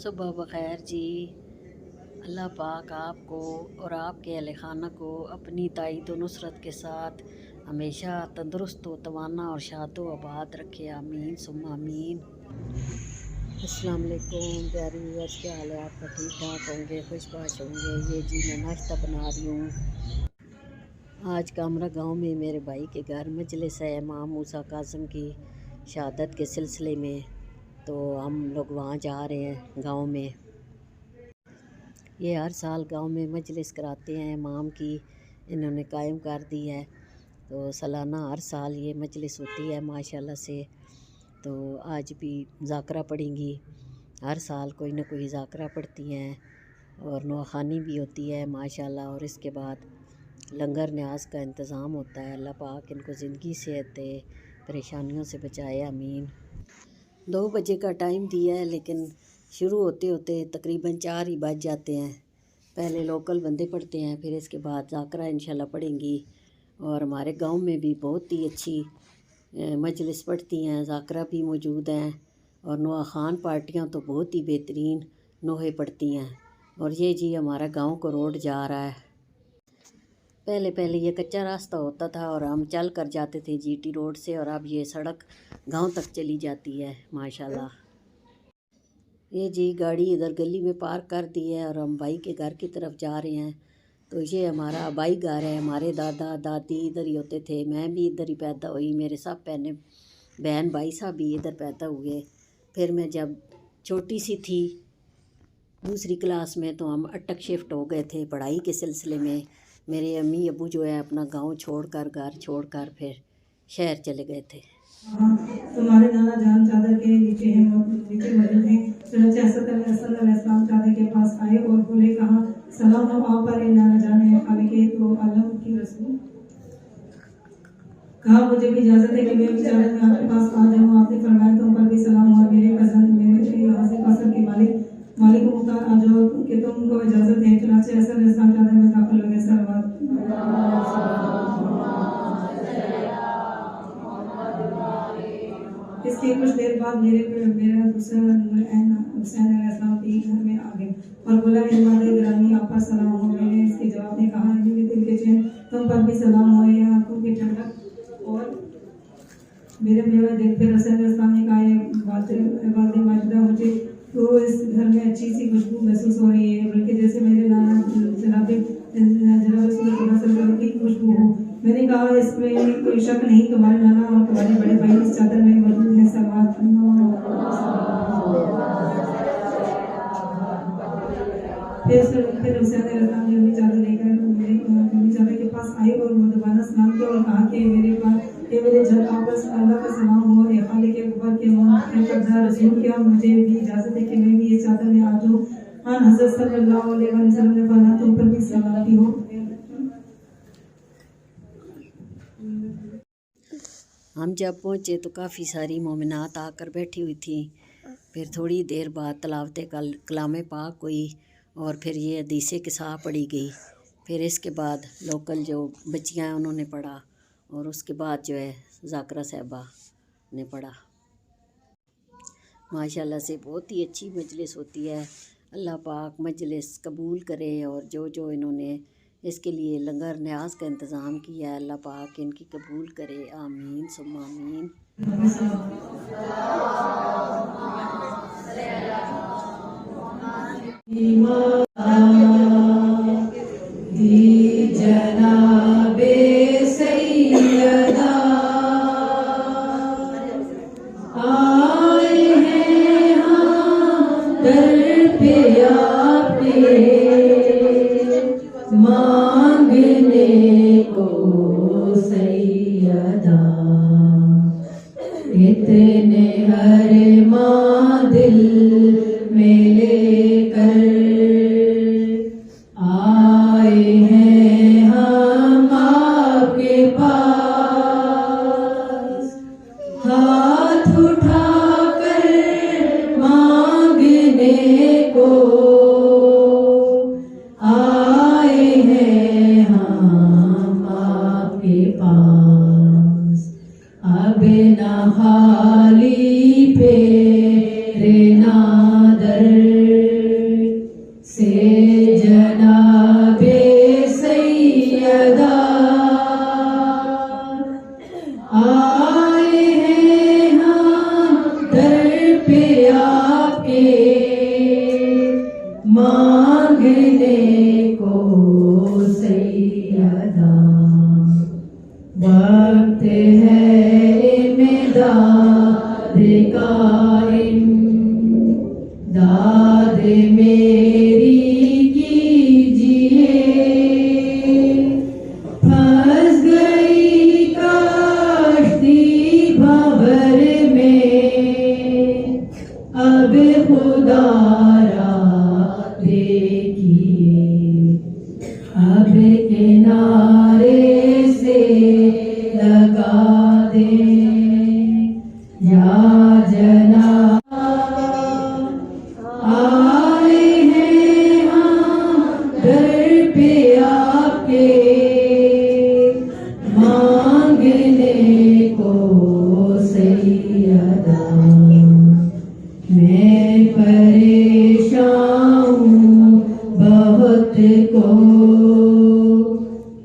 सुबह बखैर जी। अल्लाह पाक आपको और आपके अहले खाना को अपनी ताईद व नुसरत के साथ हमेशा तंदुरुस्त व तवाना और शादो आबाद रखे। आमीन सुम्मा आमीन। अस्सलाम वालेकुम प्यारे व्यूअर्स, क्या हाल है आपका? ठीक ठाक होंगे, खुशबाश होंगे। ये जी मैं नाश्ता बना रही हूँ। आज कामरा गांव में मेरे भाई के घर मजलिस है इमाम मूसा काज़म की शहादत के सिलसिले में, तो हम लोग वहाँ जा रहे हैं गांव में। ये हर साल गांव में मजलिस कराते हैं इमाम की, इन्होंने कायम कर दी है। तो सालाना हर साल ये मजलिस होती है माशाल्लाह से। तो आज भी ज़ाकरा पढ़ेंगी, हर साल कोई ना कोई ज़ाकरा पढ़ती हैं और नौखानी भी होती है माशाल्लाह। और इसके बाद लंगर न्याज का इंतज़ाम होता है। अल्लाह पाक इनको ज़िंदगी सेहत दे, परेशानियों से बचाए आमीन। 2 बजे का टाइम दिया है, लेकिन शुरू होते होते तकरीबन 4 ही बज जाते हैं। पहले लोकल बंदे पढ़ते हैं, फिर इसके बाद ज़ाकरा इंशाल्लाह पढ़ेंगी। और हमारे गांव में भी बहुत ही अच्छी मजलिस पढ़ती हैं, ज़ाकरा भी मौजूद हैं और नोहा ख़ान पार्टियाँ तो बहुत ही बेहतरीन नोहे पढ़ती हैं। और ये जी हमारा गांव को रोड जा रहा है। पहले पहले ये कच्चा रास्ता होता था और हम चल कर जाते थे जीटी रोड से, और अब ये सड़क गांव तक चली जाती है माशाल्लाह। ये जी गाड़ी इधर गली में पार्क कर दी है और हम भाई के घर की तरफ जा रहे हैं। तो ये हमारा आबाई घर है, हमारे दादा दादी इधर ही होते थे, मैं भी इधर ही पैदा हुई, मेरे सब बहन भाई साहब भी इधर पैदा हुए। फिर मैं जब छोटी सी थी, दूसरी क्लास में, तो हम अटक शिफ्ट हो गए थे पढ़ाई के सिलसिले में। मेरे अम्मी अबू जो है अपना गांव छोड़कर, घर छोड़कर फिर शहर चले गए थे। तुम्हारे नाना जान चादर के नीचे हैं, नीचे मौजूद हैं। चुनांचे हज़रत अलैहिस्सलाम चादर के पास आए और बोले, कहा सलाम हो आप पर नाना जान है खालिके तो आलम की रसूल। कहा मुझे भी इजाजत है कि मैं चादर में आपके पास आ जाऊँ। आपने फरमाया तुम पर भी सलाम हो, मेरे कज़न मेरे हासिल कौसर के मालिक मुख्तार आ जाओ कि तुमको इजाजत है। चुनांचे हज़रत अलैहिस्सलाम चादर में दाखिल हो गए। सलावत इसके कुछ देर बाद मेरा दूसरा हुसैन अलैहिस्सलाम भी घर में आ गए और बोला, ग्रामी आप पर सलाम हो। मैंने इसके जवाब में कहा, मेरे दिल के चैन तुम पर भी सलाम हो, या आंखों की ठंडक और मेरे मेवा दिल। फिर हुसैन अलैहिस्सलाम ने कहा, बात माजिदा, मुझे तो इस घर में अच्छी सी खुशबू महसूस हो रही है, बल्कि जैसे मेरे नाना जनाब की खुशबू हो। मैंने कहा, इसमें कोई शक नहीं, तुम्हारे नाना और तुम्हारे बड़े भाई इस चादर में मौजूद है। सलावत। फिर हुसैन अलैहिस्सलाम ने चादर लेकर मेरी चादर के पास आए और मुदबाना सलाम किया और कहा कि मेरे जब आपस अल्लाह का सलाम हो, खालिक अकबर के मुकद्दर रसूल क्या मुझे भी इजाजत है कि मैं भी ये चादर में आ जाऊं। हाँ, हज़रत सल्लल्लाहु अलैहि वसल्लम ने फरमाया, तुम पर भी सलामती हो। हम जब पहुँचे तो काफ़ी सारी मोमिनात आकर बैठी हुई थी। फिर थोड़ी देर बाद तलावत कलाम पाक हुई और फिर ये हदीसे किसा पढ़ी गई। फिर इसके बाद लोकल जो बच्चियाँ हैं उन्होंने पढ़ा और उसके बाद जो है ज़ाकरा साहबा ने पढ़ा। माशाल्लाह से बहुत ही अच्छी मजलिस होती है। अल्लाह पाक मजलिस कबूल करे और जो जो इन्होंने इसके लिए लंगर न्याज का इंतज़ाम किया है, अल्लाह पाक इनकी कबूल करे। आमीन सुम्मा आमीन। जनाबे सैयदा आए हैं हम दर पे आपके, मांगने को सैयदा। इतने हर माँ दिल में लेकर आए हैं हम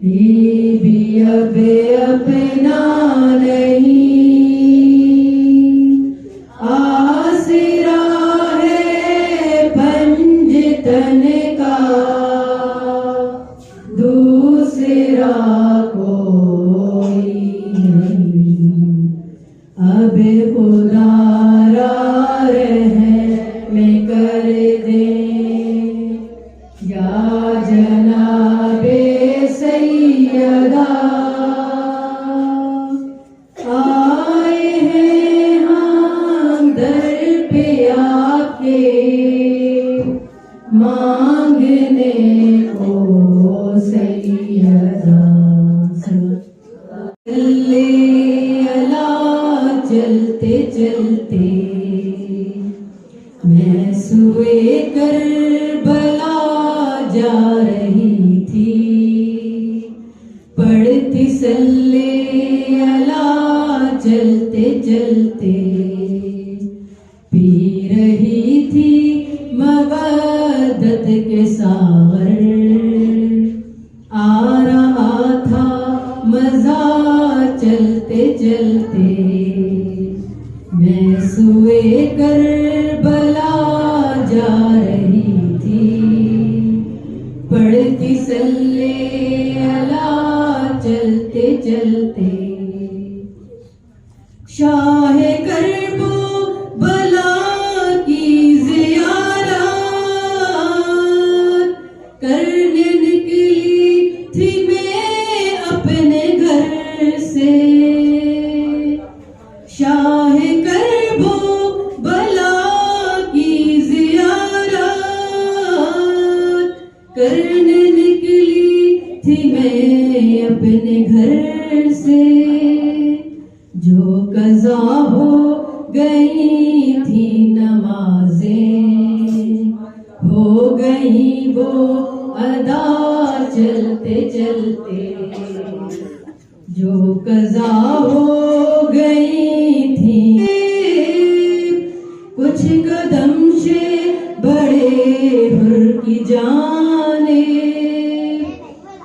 ये भी अब अपना नहीं, आसरा है पंजतन का, दूसरा कोई नहीं। अब खुदारा रहम कर दे, या जनाबे सैयदा, आए हैं हम दर पे आके मांगने को सैयदा। चले अला चलते चलते मैं सुए करबला जा रही थी, पढ़ती सल्ले अला चलते चलते, पी रही थी मवद्दत के सागर, आ रहा था मजा चलते चलते, मैं सुए करबला जा रही थी, पढ़ती सल्ले अला चलते चलते, शाह करबो बला की ज़ियारत करने निकली थी मैं अपने घर से, शाह करबो बला की ज़ियारत करने निकली थी मैं अपने घर से, जो कज़ा हो गई थी नमाजें, हो गई वो अदा चलते चलते, जो कज़ा हो गई थी, कुछ कदम से बड़े हुर की जाने,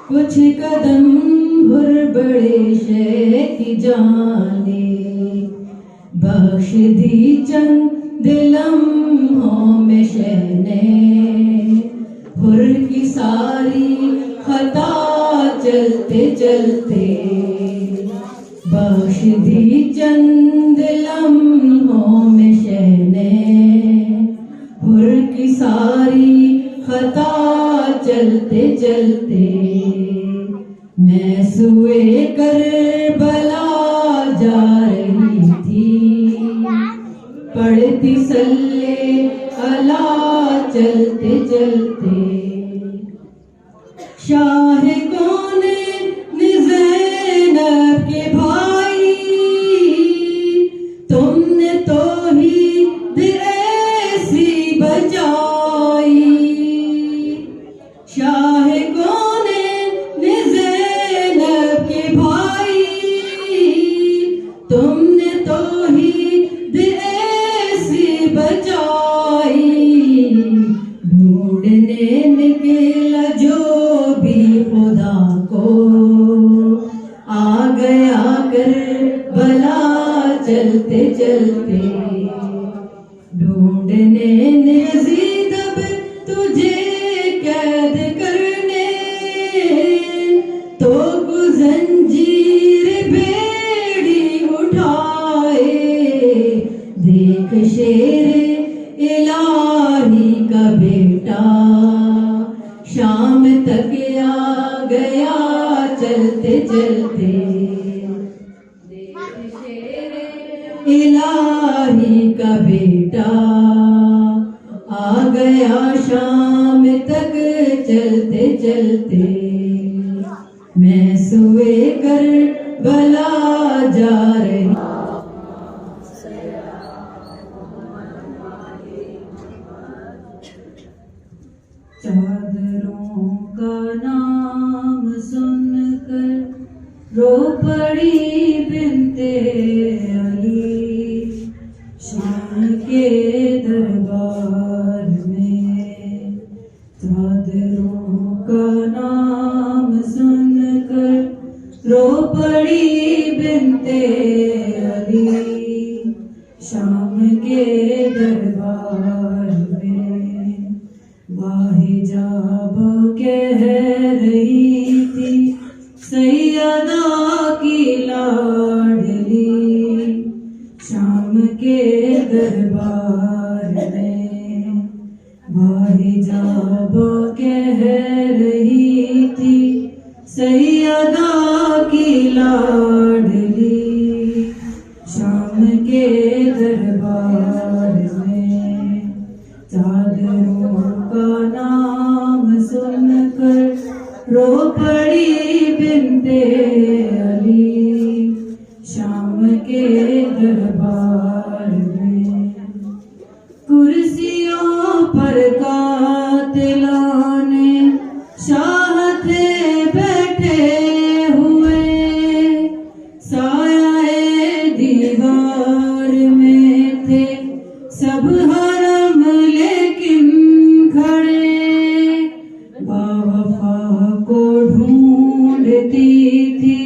कुछ कदम हुर बड़े शे की जाने, बख्श दी चंद लम्हों में शहने, हुर की सारी खता चलते चलते, बख्श दी चंद लम्हों में शहने, हुर की सारी खता चलते चलते, मैं सुए करबला जा रही थी, पढ़ती सल्ले अला चलते चलते, शाह कौन ज़ैनब के भाई, तुमने तो ही ऐसी बचाई, शाह कौन ज़ैनब के भाई, तुमने तो ही ऐसी बचाई, ढूंढने निकला जो भी खुदा को, आ गया करबला चलते चलते, ढूंढने यज़ीद अब तुझे कैद करने, तो जंजीर बेड़ी उठाए, देख शेर इलाही का बेटा शाम तक आ गया चलते चलते, देख शेर इलाही का बेटा आ गया शाम तक चलते चलते, मैं सुए करबला जा रही, चादरों का नाम सुनकर रो पड़ी बिनते अली, शान के दरबार में, चादरों का नाम सुनकर पड़ी बिनते अली शाम के दरबार में। बाहिजाब कह रही थी सैयदा की लाडली शाम के दरबार में। बाहिजाब कह रही थी सैयदा की लाडली शाम के दरबार में। चादरों का नाम सुनकर रो पड़ी बिनते अली शाम के दरबार में। कुर्सियों पर कातिलाने शाह थे बैठे हुए साया दीवार में थे सब हरम लेकिन खड़े। बावफा को ढूंढती थी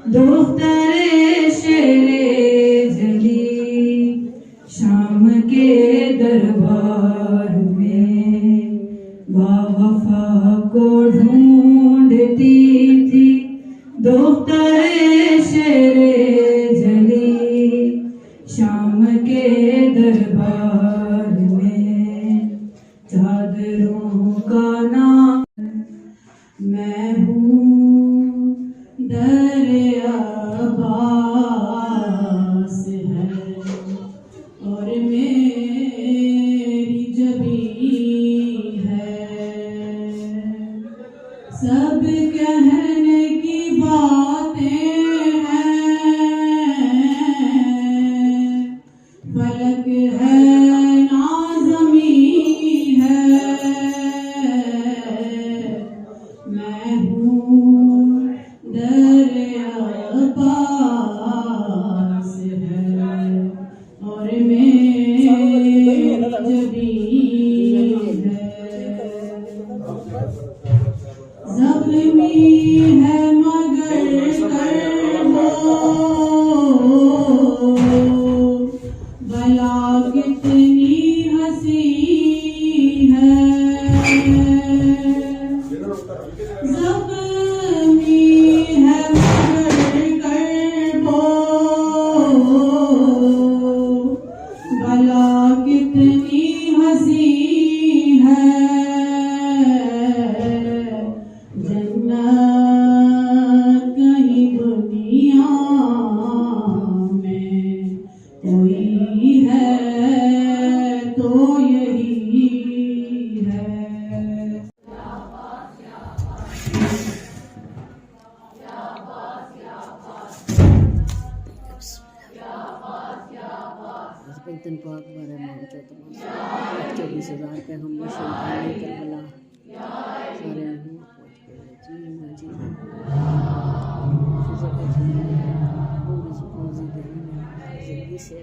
दोख्तरे शेरे जली शाम के दरबार में। बावफा को ढूंढती थी दोख्तरे शेरे जली शाम के दरबार में। चादरों का नाम मैं हूँ दर अब्बास है और मेरी जबी है। सब कहने की बातें हैं फलक है ना ज़मीं है। मैं हूँ दर अब्बास है और मेरी जबी है। ज़ख्मी है मगर कर्बो भला कितनी हंसी है। ज़ख्मी है मगर कर्बो भला कितनी हंसी है। जन्नत कहीं दुनिया में कोई है तो यही है। दिन पाक बारह माह 24,000 पे हम शहीदान करबला सारे जी जिंदगी से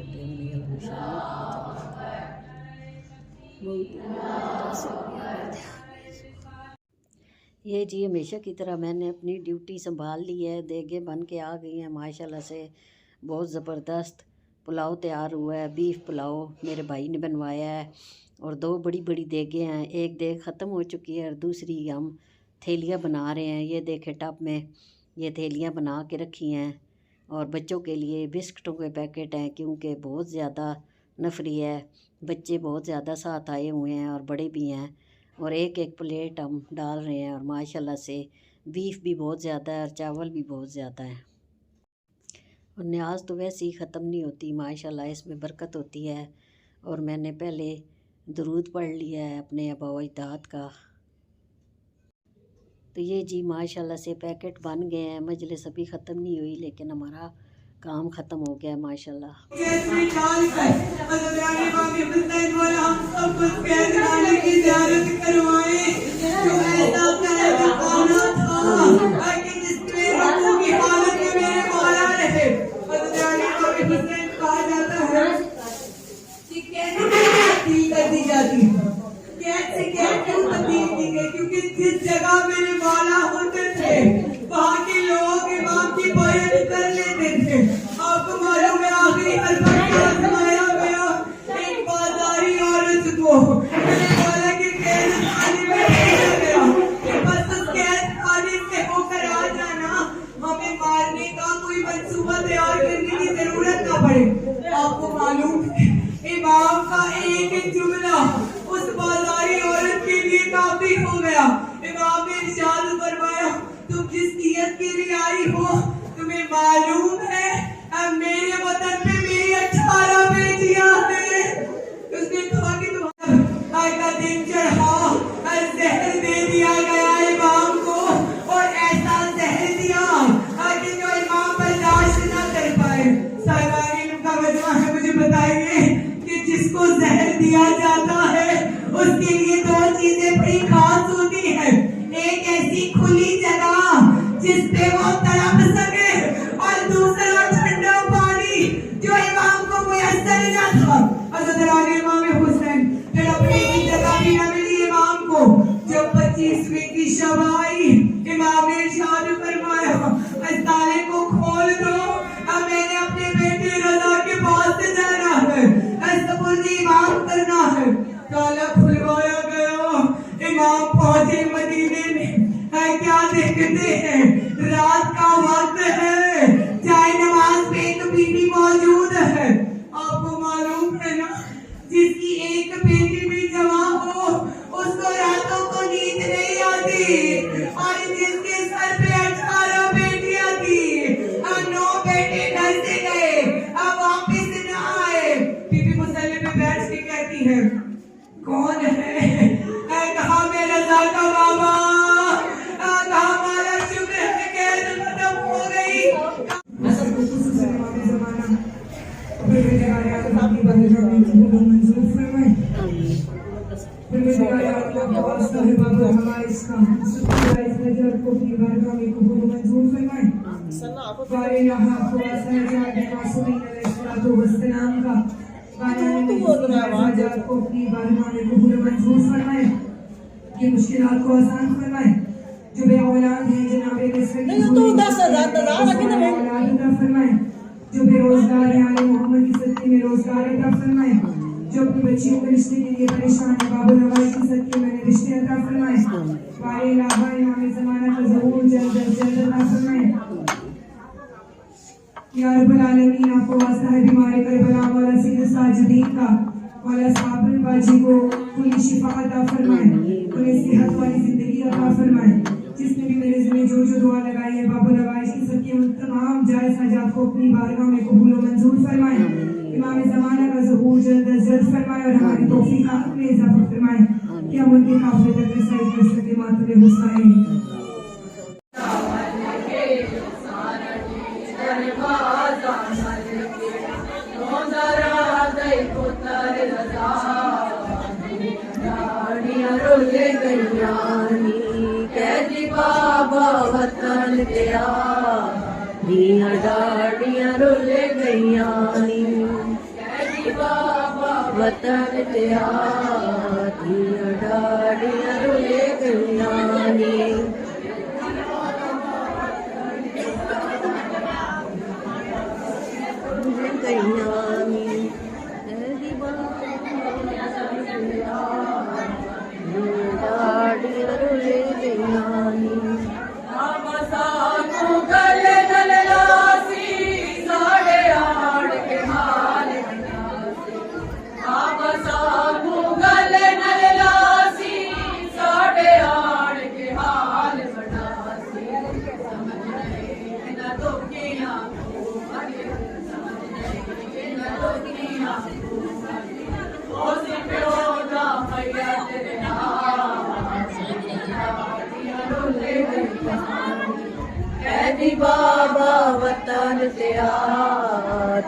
ये जी हमेशा की तरह मैंने अपनी ड्यूटी संभाल ली है। देगे बन के आ गई हैं माशाल्लाह से। बहुत ज़बरदस्त पुलाव तैयार हुआ है। बीफ पुलाव मेरे भाई ने बनवाया है और 2 बड़ी बड़ी देगे हैं। एक देग ख़त्म हो चुकी है और दूसरी हम थैलियाँ बना रहे हैं। ये देखे टब में ये थैलियाँ बना के रखी हैं और बच्चों के लिए बिस्किटों के पैकेट हैं क्योंकि बहुत ज़्यादा नफरी है। बच्चे बहुत ज़्यादा साथ आए हुए हैं और बड़े भी हैं और एक एक प्लेट हम डाल रहे हैं। और माशाल्लाह से बीफ भी बहुत ज़्यादा है और चावल भी बहुत ज़्यादा है। और न्याज तो वैसे ही ख़त्म नहीं होती माशाल्लाह, इसमें बरकत होती है। और मैंने पहले दुरूद पढ़ लिया है अपने आबा व अजदाद का। तो ये जी माशाल्लाह से पैकेट बन गए हैं। मजलिस अभी ख़त्म नहीं हुई लेकिन हमारा काम ख़त्म हो गया माशाल्लाह। क्योंकि जिस जगह मेरे मौला होते थे वहाँ के लोग इमाम की आपको मालूम है इमाम का एक एक जुमला उस बाजारी औरत के लिए काफी हो गया। इमाम ने इरशाद फरमाया, तुम जिस नियत के लिए आई हो तुम्हें मालूम है अब मेरे वतन पे मेरी 18 बेटियां हैं। उसने कहा कि तुम्हारा का दिन चढ़ा जहर दे दिया गया इमाम को, और ऐसा जहर दिया कि जो इमाम बर्दाश्त न कर पाए। साहिबान का वजह है, मुझे बताइए कि जिसको जहर दिया जाता है उसके लिए दो चीजें बड़ी खास होती है। एक ऐसी खुली जगह जिस पे वो तड़प सके, और दूसरा ठंडा पानी जो इमाम को मुयस्सर न था। हज़रत इमाम हुसैन तड़पने की जगह भी न मिली इमाम को। जब 25वीं की शब आई, इमाम ने इरशाद फरमाया, इस ताले को खोल दो, अब मैंने अपने बेटे रज़ा के पास से जाना है, सपुर्द इमाम करना है। ताला खुलवाया गया, इमाम पहुंचे मदीने में। क्या देखते हैं, रात का वक्त है, चाहे नमाज पे एक बीवी मौजूद है। आपको मालूम है ना, जिसकी एक बेटी भी जवां हो उसको रातों को नींद नहीं आती, और जिसके सर पे 18 बेटियां थी, 9 बेटे घर से गए, अब वापिस न आए। बीबी मुसल्ले पे बैठ के कहती है, कौन है? कहा मैं रज़ा का बाबा। कहा हमारा शुक्र है कैद खत्म हो गई। ये मुश्किलात को आसान फरमाए। जो बे औलाद हैं जनाबे फरमाए। जो बेरोजगार हैं आले मोहम्मद की सदके में रोजगार अता फरमाए। जो अपनी बच्चियों के रिश्ते के लिए परेशान है, बाबू नवाज की सदके में रिश्ते अता फरमाए। वारे इलाहा इमाम ज़माना का ज़हूर जल्द अता फरमाए। या रब्बुल आलमीन, आपको वास्ता है बीमारी करबला वाला सैयद साजिदीन का, वाला साबिर बाजी को खुली शिफा अता फरमाए, उन्हें सेहत वाली जिंदगी अता फरमाए। जिसने भी मेरे ज़िम्मे जो दुआ लगाई है, बाबू नवाज की सदके उन तमाम जायज़ हाजात को अपनी बारगाह में कबूल और मंजूर फरमाए। इमाम ज़माना का ज़हूर जल्द फरमाए और हमारी तौफीक़ात में इजाफा फरमाए कि हम उनके काफ़िले तक रसाई कर सके। मातुल हुसैन बाबा वतन तेरा दिया डाड़ियां रुल गईया नी, बाबा वतन तेरा दिया डाड़ियां रुल गईया नी। बाबा वतन तेरा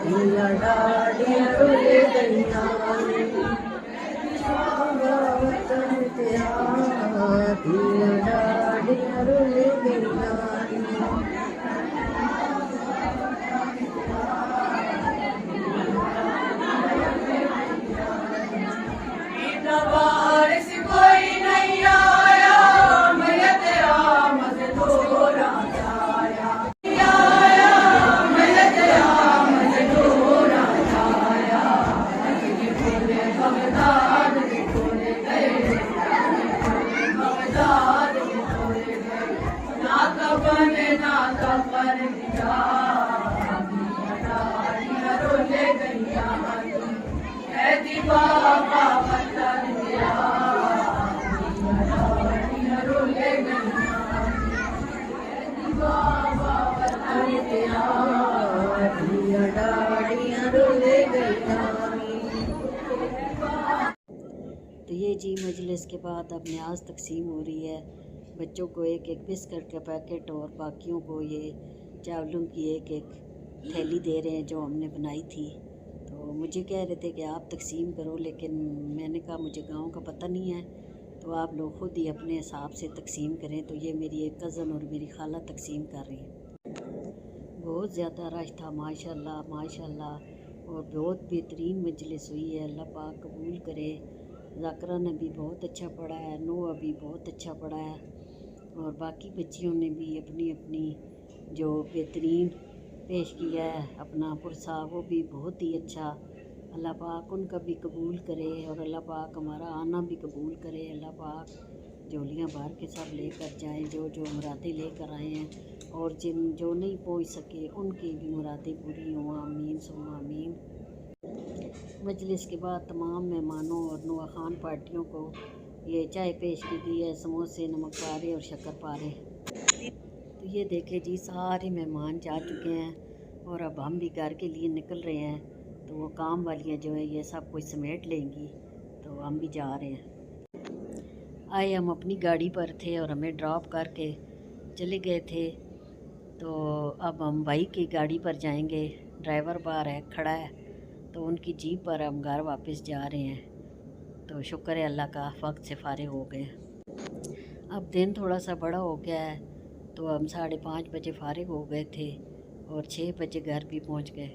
दिया डाड़ियां रुल गईया नी, बाबा वतन तेरा दिया डाड़ियां रुल गईया नी। वारिस कोई नहीं आया, मैं तेरा मज़दूर आया, मैं तेरा मज़दूर आया। बगदाद के खोले गए, बगदाद के खोले गए, ना कफन दिया, डाड़ियां रुल गईया। तो ये जी मजलिस के बाद अब न्याज तकसीम हो रही है। बच्चों को एक एक बिस्किट का पैकेट और बाकियों को ये चावलों की एक एक थैली दे रहे हैं जो हमने बनाई थी। तो मुझे कह रहे थे कि आप तकसीम करो, लेकिन मैंने कहा मुझे गांव का पता नहीं है, तो आप लोग ख़ुद ही अपने हिसाब से तकसीम करें। तो ये मेरी एक कज़न और मेरी खाला तकसीम कर रही हैं। बहुत ज़्यादा रश था माशाल्लाह माशाल्लाह, और बहुत बेहतरीन मजलिस हुई है। अल्लाह पाक कबूल करे। ज़ाकरा ने भी बहुत अच्छा पढ़ा है, नोआ भी बहुत अच्छा पढ़ा है, और बाकी बच्चियों ने भी अपनी अपनी जो बेहतरीन पेश किया है अपना पुरसा, वो भी बहुत ही अच्छा। अल्लाह पाक उनका भी कबूल करे और अल्लाह पाक हमारा आना भी कबूल करे। अल्लाह पाक झोलियाँ भर के सब लेकर जाएं, जो जो मुरादें लेकर आए हैं, और जो नहीं पहुंच सके उनकी भी मुरादें पूरी हों। आमीन सुम्मा आमीन। मजलिस के बाद तमाम मेहमानों और नुआ खान पार्टियों को ये चाय पेश की गई है, समोसे, नमक पारे और शक्कर पारे। तो ये देखे जी सारे मेहमान जा चुके हैं और अब हम भी घर के लिए निकल रहे हैं। तो वो काम वालियाँ जो है ये सब कुछ समेट लेंगी, तो हम भी जा रहे हैं। आए हम अपनी गाड़ी पर थे और हमें ड्रॉप करके चले गए थे। तो अब हम भाई की गाड़ी पर जाएंगे। ड्राइवर बाहर है खड़ा है, तो उनकी जीप पर हम घर वापस जा रहे हैं। तो शुक्र है अल्लाह का, वक्त से फारिग हो गए। अब दिन थोड़ा सा बड़ा हो गया है, तो हम 5:30 बजे फारिग हो गए थे और 6 बजे घर भी पहुंच गए।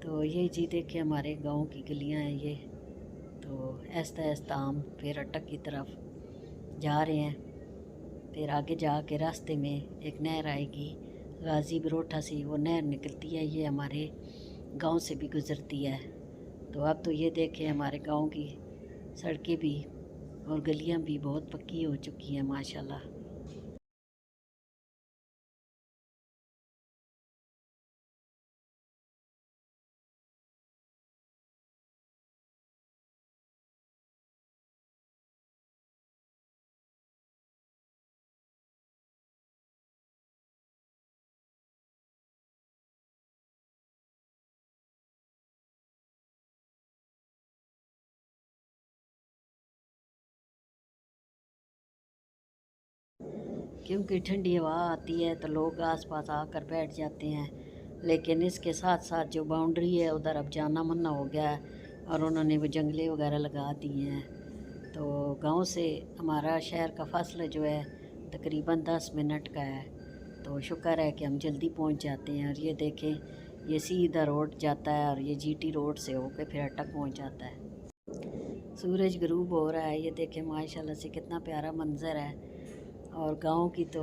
तो ये जी देखे हमारे गांव की गलियां हैं ये। तो ऐसा ऐसा हम फिर अटक की तरफ जा रहे हैं। फिर आगे जाके रास्ते में एक नहर आएगी गाजी बरोठा से, वो नहर निकलती है, ये हमारे गांव से भी गुज़रती है। तो अब तो ये देखें हमारे गांव की सड़कें भी और गलियां भी बहुत पक्की हो चुकी हैं माशाल्लाह। क्योंकि ठंडी हवा आती है तो लोग आसपास आकर बैठ जाते हैं, लेकिन इसके साथ साथ जो बाउंड्री है उधर अब जाना मना हो गया है और उन्होंने वो जंगले वगैरह लगा दिए हैं। तो गांव से हमारा शहर का फासला जो है तकरीबन 10 मिनट का है। तो शुक्र है कि हम जल्दी पहुंच जाते हैं। और ये देखें ये सीधा रोड जाता है और ये जीटी रोड से होकर फिर अटक पहुंच जाता है। सूरज गरूब हो रहा है, ये देखें माशाल्लाह से कितना प्यारा मंजर है। और गांव की तो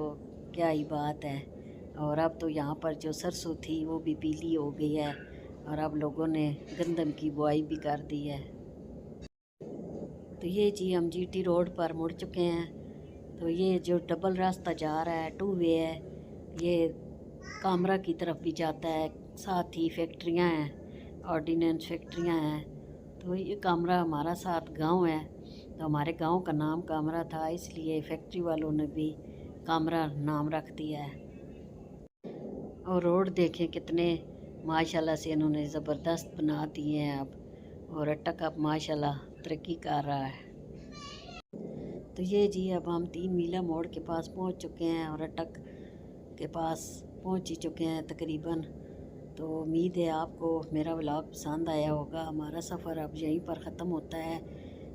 क्या ही बात है। और अब तो यहाँ पर जो सरसों थी वो भी पीली हो गई है और अब लोगों ने गंदम की बुआई भी कर दी है। तो ये जी हम जीटी रोड पर मुड़ चुके हैं। तो ये जो डबल रास्ता जा रहा है 2 वे है, ये कामरा की तरफ भी जाता है, साथ ही फैक्ट्रियाँ हैं, ऑर्डिनेंस फैक्ट्रियाँ हैं। तो ये कामरा हमारा साथ गांव है, तो हमारे गांव का नाम कामरा था, इसलिए फैक्ट्री वालों ने भी कामरा नाम रख दिया है। और रोड देखें कितने माशाल्लाह से इन्होंने ज़बरदस्त बना दिए हैं अब, और अटक अब माशाल्लाह तरक्की कर रहा है। तो ये जी अब हम 3 मीला मोड़ के पास पहुंच चुके हैं और अटक के पास पहुंच ही चुके हैं तकरीबन। तो उम्मीद है आपको मेरा व्लॉग पसंद आया होगा। हमारा सफ़र अब यहीं पर ख़त्म होता है।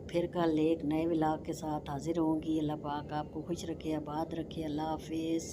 फिर कल एक नए व्लॉग के साथ हाज़िर होंगी। अल्लाह पाक आपको खुश रखे, आबाद रखे। अल्लाह हाफिज़।